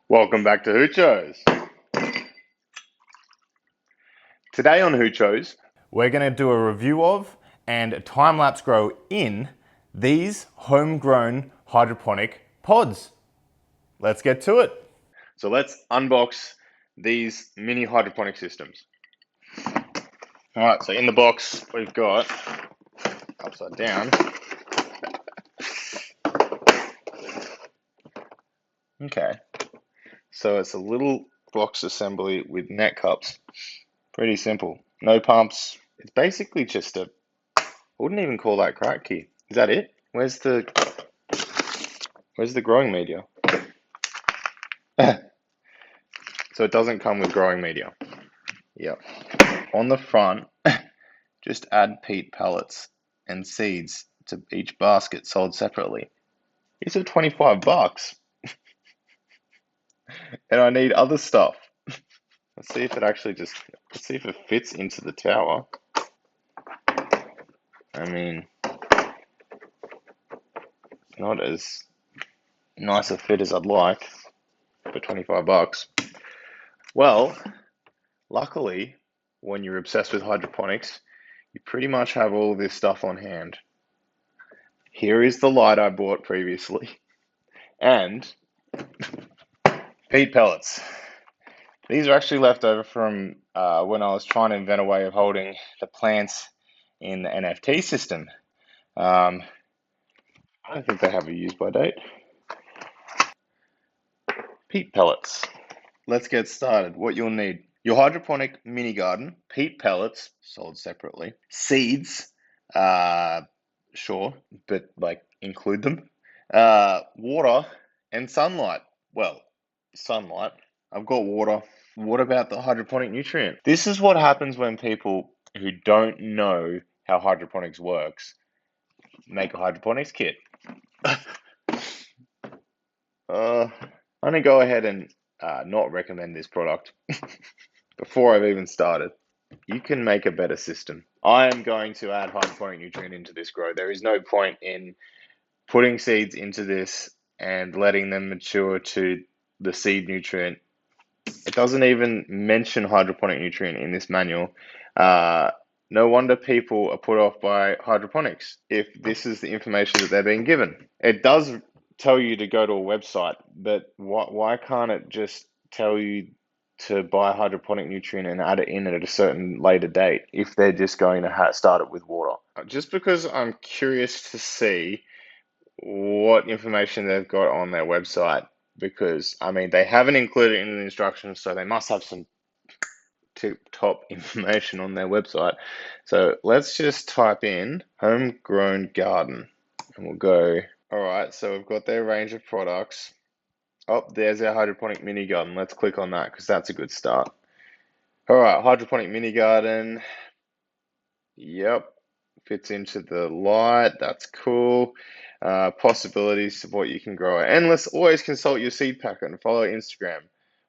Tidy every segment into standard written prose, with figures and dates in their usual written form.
Welcome back to Hoochos. Today on Hoochos, we're going to do a review of and time-lapse grow in these homegrown hydroponic pods. Let's get to it. So let's unbox these mini hydroponic systems. All right, so in the box we've got, upside down, okay, so it's a little box assembly with net cups. Pretty simple. No pumps. It's basically just a, I wouldn't even call that crack key. Is that it? Where's the growing media? So it doesn't come with growing media. Yep. On the front, just add peat pellets and seeds to each basket sold separately. These are 25 bucks. And I need other stuff. Let's see if it fits into the tower. I mean, not as nice a fit as I'd like for 25 bucks. Well, luckily, when you're obsessed with hydroponics, you pretty much have all this stuff on hand. Here is the light I bought previously, and peat pellets. These are actually left over from when I was trying to invent a way of holding the plants in the NFT system. I don't think they have a use by date. Peat pellets. Let's get started. What you'll need: your hydroponic mini garden, peat pellets sold separately, seeds, sure, but like include them, water, and sunlight. Well, sunlight. I've got water. What about the hydroponic nutrient? This is what happens when people who don't know how hydroponics works make a hydroponics kit. I'm gonna go ahead and not recommend this product before I've even started. You can make a better system. I am going to add hydroponic nutrient into this grow. There is no point in putting seeds into this and letting them mature to the seed nutrient. It doesn't even mention hydroponic nutrient in this manual. No wonder people are put off by hydroponics if this is the information that they're being given. It does tell you to go to a website, but why can't it just tell you to buy hydroponic nutrient and add it in at a certain later date if they're just going to start it with water? Just because I'm curious to see what information they've got on their website, because I mean they haven't included it in the instructions, so they must have some tip top information on their website. So let's just type in homegrown garden and we'll go. All right, so we've got their range of products. Oh, there's our hydroponic mini garden. Let's click on that because that's a good start. All right, hydroponic mini garden. Yep, fits into the light. That's cool. Possibilities of what you can grow. Endless. Always consult your seed packet and follow Instagram.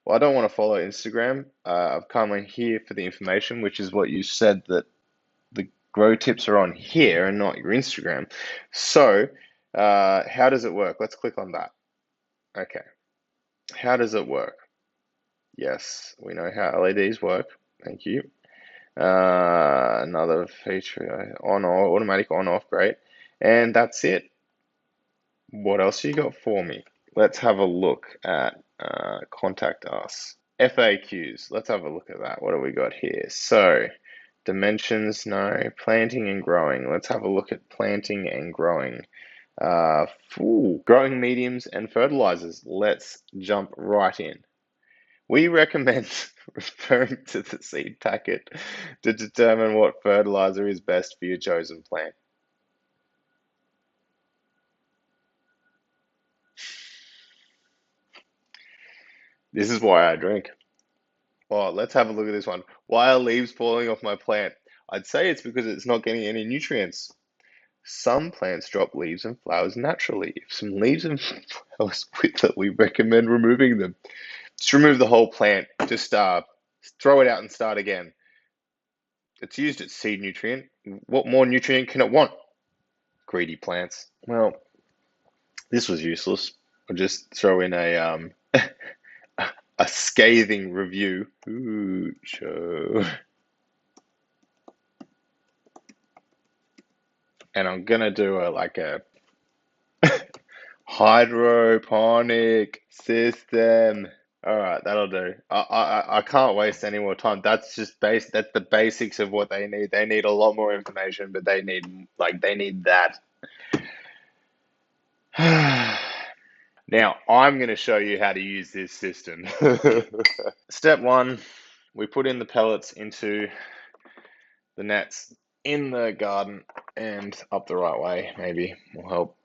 Well, I don't want to follow Instagram. I've come in here for the information, which is what you said that the grow tips are on here and not your Instagram. So, how does it work? Let's click on that. Okay. How does it work? Yes, we know how LEDs work. Thank you. Another feature on or automatic on off, great. And that's it. What else you got for me? Let's have a look at contact us. FAQs. Let's have a look at that. What do we got here? So, dimensions, no. Planting and growing. Let's have a look at planting and growing. Growing mediums and fertilizers. Let's jump right in. We recommend referring to the seed packet to determine what fertilizer is best for your chosen plant. This is why I drink. Oh, let's have a look at this one. Why are leaves falling off my plant? I'd say it's because it's not getting any nutrients. Some plants drop leaves and flowers naturally. If some leaves and flowers wither, we recommend removing them. Just remove the whole plant. Just throw it out and start again. It's used as seed nutrient. What more nutrient can it want? Greedy plants. Well, this was useless. I'll just throw in a a scathing review. Ooh, show. And I'm gonna do a hydroponic system. All right, that'll do. I can't waste any more time. That's the basics of what they need. They need a lot more information, but they need that. Now, I'm going to show you how to use this system. Step one, we put in the pellets into the nets in the garden and up the right way, maybe will help.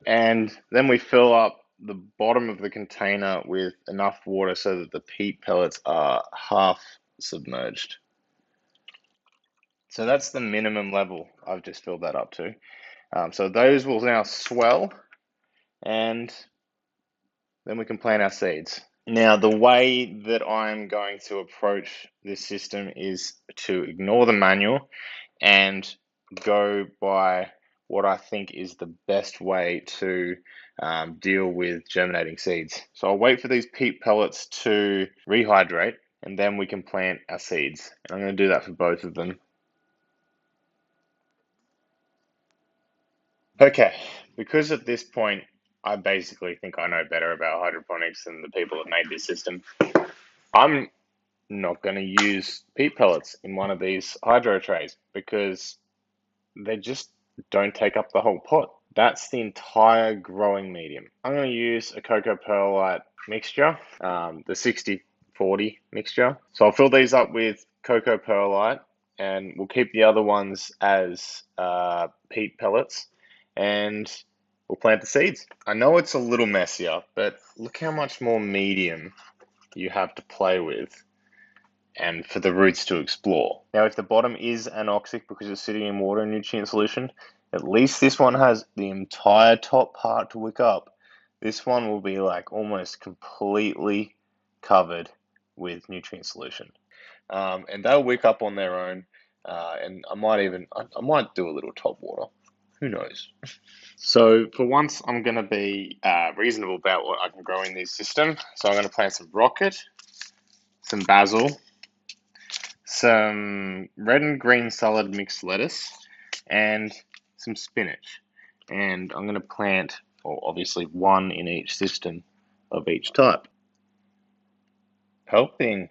And then we fill up the bottom of the container with enough water so that the peat pellets are half submerged. So that's the minimum level I've just filled that up to. So those will now swell, and then we can plant our seeds. Now, the way that I'm going to approach this system is to ignore the manual and go by what I think is the best way to deal with germinating seeds. So I'll wait for these peat pellets to rehydrate, and then we can plant our seeds. And I'm going to do that for both of them. Okay, because at this point, I basically think I know better about hydroponics than the people that made this system. I'm not going to use peat pellets in one of these hydro trays because they just don't take up the whole pot. That's the entire growing medium. I'm going to use a cocoa perlite mixture, the 60-40 mixture. So I'll fill these up with cocoa perlite, and we'll keep the other ones as peat pellets, and we'll plant the seeds. I know it's a little messier, but look how much more medium you have to play with and for the roots to explore. Now, if the bottom is anoxic because it's sitting in water and nutrient solution, at least this one has the entire top part to wick up. This one will be like almost completely covered with nutrient solution. And they'll wick up on their own. And I might do a little top water. Who knows? So for once, I'm going to be reasonable about what I can grow in this system. So I'm going to plant some rocket, some basil, some red and green salad mixed lettuce, and some spinach. And I'm going to plant, well, obviously one in each system of each type. Helping.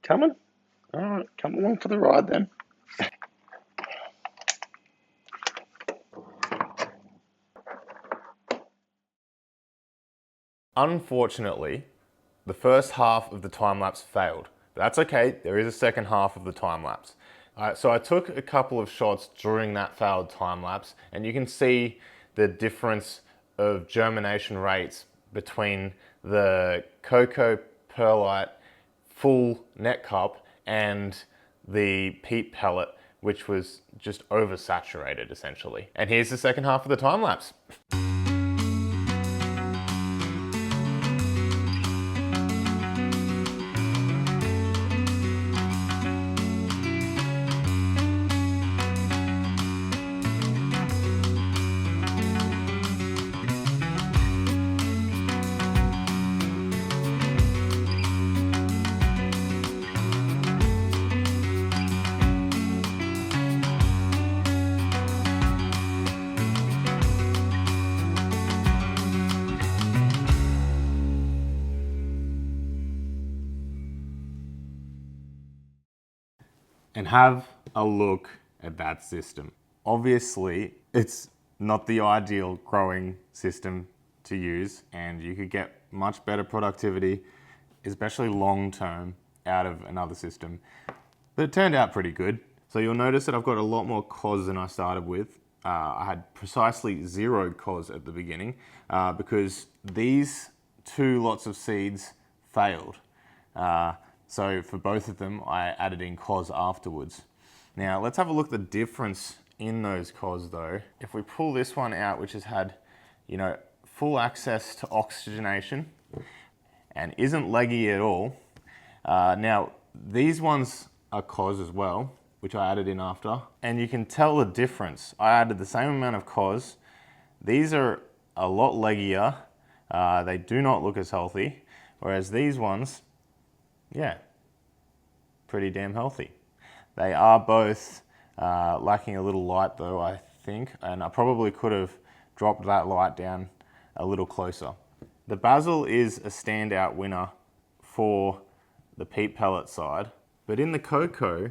Coming? Alright, come along for the ride then. Unfortunately, the first half of the time lapse failed. But that's okay, there is a second half of the time lapse. So I took a couple of shots during that failed time lapse, and you can see the difference of germination rates between the cocoa perlite full net cup and the peat pellet, which was just oversaturated essentially. And here's the second half of the time lapse. And have a look at that system. Obviously, it's not the ideal growing system to use, and you could get much better productivity, especially long term, out of another system. But it turned out pretty good. So you'll notice that I've got a lot more cos than I started with. I had precisely 0 cos at the beginning because these 2 lots of seeds failed. So for both of them, I added in cos afterwards. Now let's have a look at the difference in those cos though. If we pull this one out, which has had, full access to oxygenation and isn't leggy at all. Now these ones are cos as well, which I added in after, and you can tell the difference. I added the same amount of cos. These are a lot leggier. They do not look as healthy, whereas these ones, yeah, pretty damn healthy. They are both lacking a little light though, I think, and I probably could have dropped that light down a little closer. The Basil is a standout winner for the peat pellet side, but in the cocoa,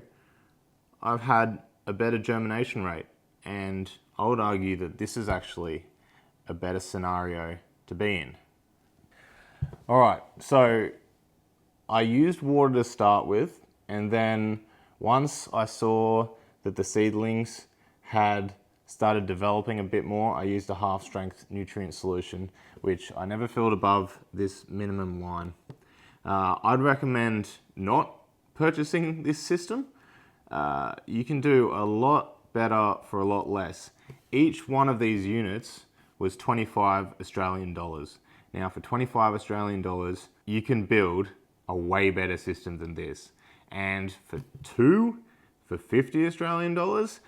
I've had a better germination rate, and I would argue that this is actually a better scenario to be in. All right, so I used water to start with, and then once I saw that the seedlings had started developing a bit more, I used a half-strength nutrient solution, which I never filled above this minimum line. I'd recommend not purchasing this system. You can do a lot better for a lot less. Each one of these units was 25 Australian dollars. Now for 25 Australian dollars, you can build a way better system than this. And for 50 Australian dollars,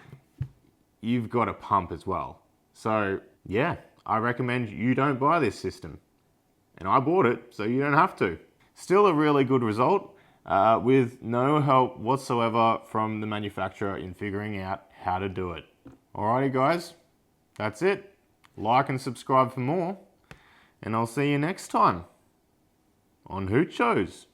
you've got a pump as well. So yeah, I recommend you don't buy this system. And I bought it, so you don't have to. Still a really good result with no help whatsoever from the manufacturer in figuring out how to do it. Alrighty guys, that's it. Like and subscribe for more, and I'll see you next time on Who Chose.